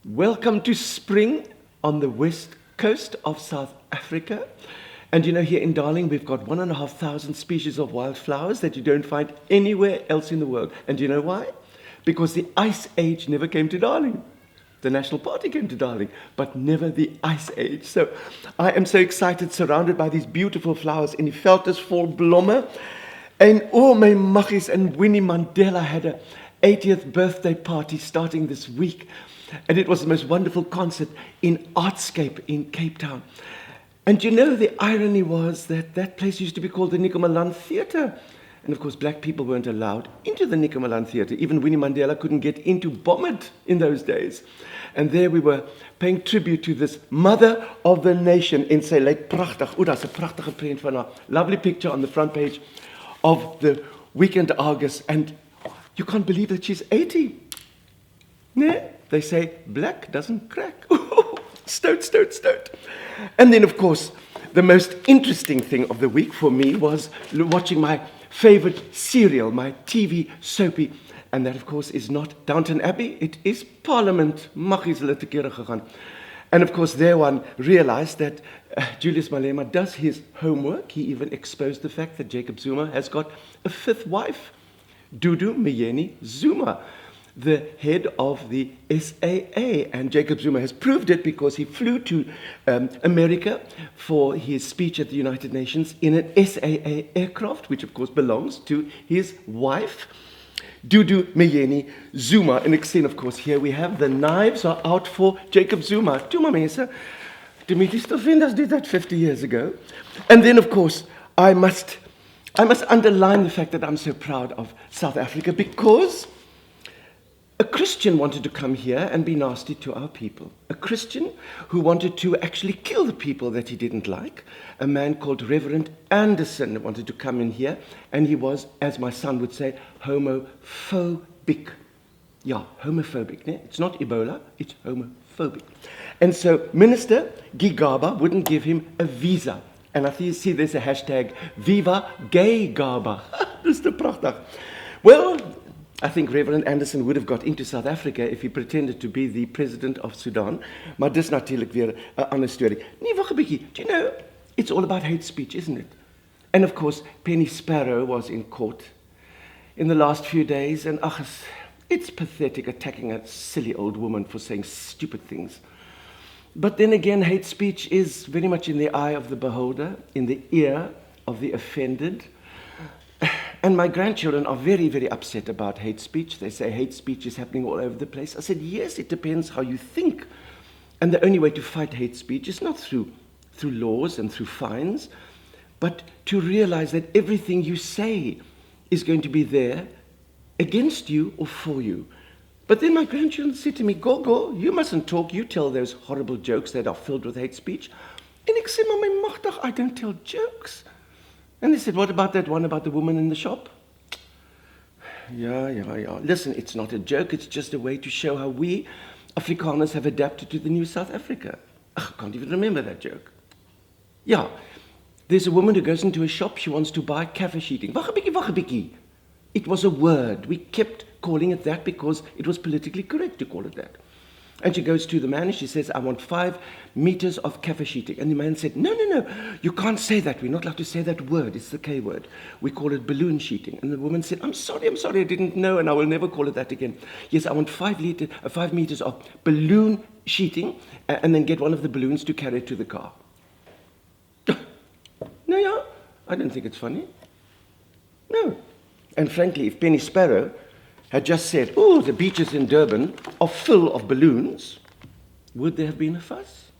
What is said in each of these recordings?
Welcome to spring on the west coast of South Africa. And you know, here in Darling, we've got 1,500 species of wildflowers that you don't find anywhere else in the world. And do you know why? Because the Ice Age never came to Darling. The National Party came to Darling, but never the Ice Age. So I am so excited, surrounded by these beautiful flowers. En die veld is vol blomme. En oh, my maggies, and Winnie Mandela had a 80th birthday party starting this week. And it was the most wonderful concert in Artscape in Cape Town. And you know, the irony was that that place used to be called the Nikomaland Theatre. And of course, black people weren't allowed into the Nikomaland Theatre. Even Winnie Mandela couldn't get into Bommert in those days. And there we were paying tribute to this mother of the nation in sy lyk pragtig. O, daar's 'n pragtige prent van haar. Lovely picture on the front page of the Weekend Argus. And you can't believe that she's 80. Nee? They say, black doesn't crack. Stoat, stoat, stoat. And then, of course, the most interesting thing of the week for me was watching my favorite serial, my TV soapie. And that, of course, is not Downton Abbey. It is Parliament. Maggies hulle te kere gegaan. And, of course, there one realized that Julius Malema does his homework. He even exposed the fact that Jacob Zuma has got a fifth wife, Dudu Myeni Zuma, the head of the SAA. And Jacob Zuma has proved it because he flew to America for his speech at the United Nations in an SAA aircraft, which of course belongs to his wife, Dudu Myeni Zuma. And extend, of course, here we have the knives are out for Jacob Zuma. Toe maar mense, Dimitris Stoffendas did that 50 years ago. And then, of course, I must underline the fact that I'm so proud of South Africa because a Christian wanted to come here and be nasty to our people. A Christian who wanted to actually kill the people that he didn't like. A man called Reverend Anderson wanted to come in here, and he was, as my son would say, homophobic. Yeah, homophobic. Ne? It's not Ebola, it's homophobic. And so Minister Gigaba wouldn't give him a visa. And I see there's a hashtag, Viva Gay Gaba. Mr. Prachtig. Well, I think Reverend Anderson would have got into South Africa if he pretended to be the president of Sudan. Maar dis natuurlijk weer 'n ander storie. Nee, wag 'n bietjie. Do you know, it's all about hate speech, isn't it? And of course, Penny Sparrow was in court in the last few days, and it's pathetic attacking a silly old woman for saying stupid things. But then again, hate speech is very much in the eye of the beholder, in the ear of the offended. And my grandchildren are very, very upset about hate speech. They say hate speech is happening all over the place. I said, yes, it depends how you think. And the only way to fight hate speech is not through laws and through fines, but to realize that everything you say is going to be there against you or for you. But then my grandchildren said to me, Gogo, you mustn't talk. You tell those horrible jokes that are filled with hate speech. And ek sê, maar my magtig, I don't tell jokes. And they said, what about that one about the woman in the shop? Yeah. Listen, it's not a joke. It's just a way to show how we Afrikaners have adapted to the new South Africa. I can't even remember that joke. Yeah, there's a woman who goes into a shop. She wants to buy cafe sheeting. Wag 'n bietjie. It was a word. We kept calling it that because it was politically correct to call it that. And she goes to the man and she says, I want 5 meters of cafe sheeting. And the man said, no, you can't say that. We're not allowed to say that word. It's the K word. We call it balloon sheeting. And the woman said, I'm sorry, I didn't know, and I will never call it that again. Yes, I want 5 meters of balloon sheeting, and then get one of the balloons to carry it to the car. No, yeah, I don't think it's funny. No. And frankly, if Penny Sparrow had just said, oh, the beaches in Durban are full of balloons, would there have been a fuss?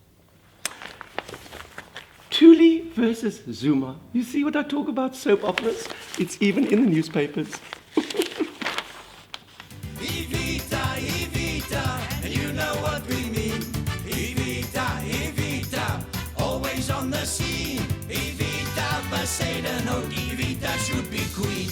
Thuli versus Zuma. You see what I talk about, soap operas? It's even in the newspapers. Evita, and you know what we mean. Evita, always on the scene. Evita Bezuidenhout, Evita should be queen.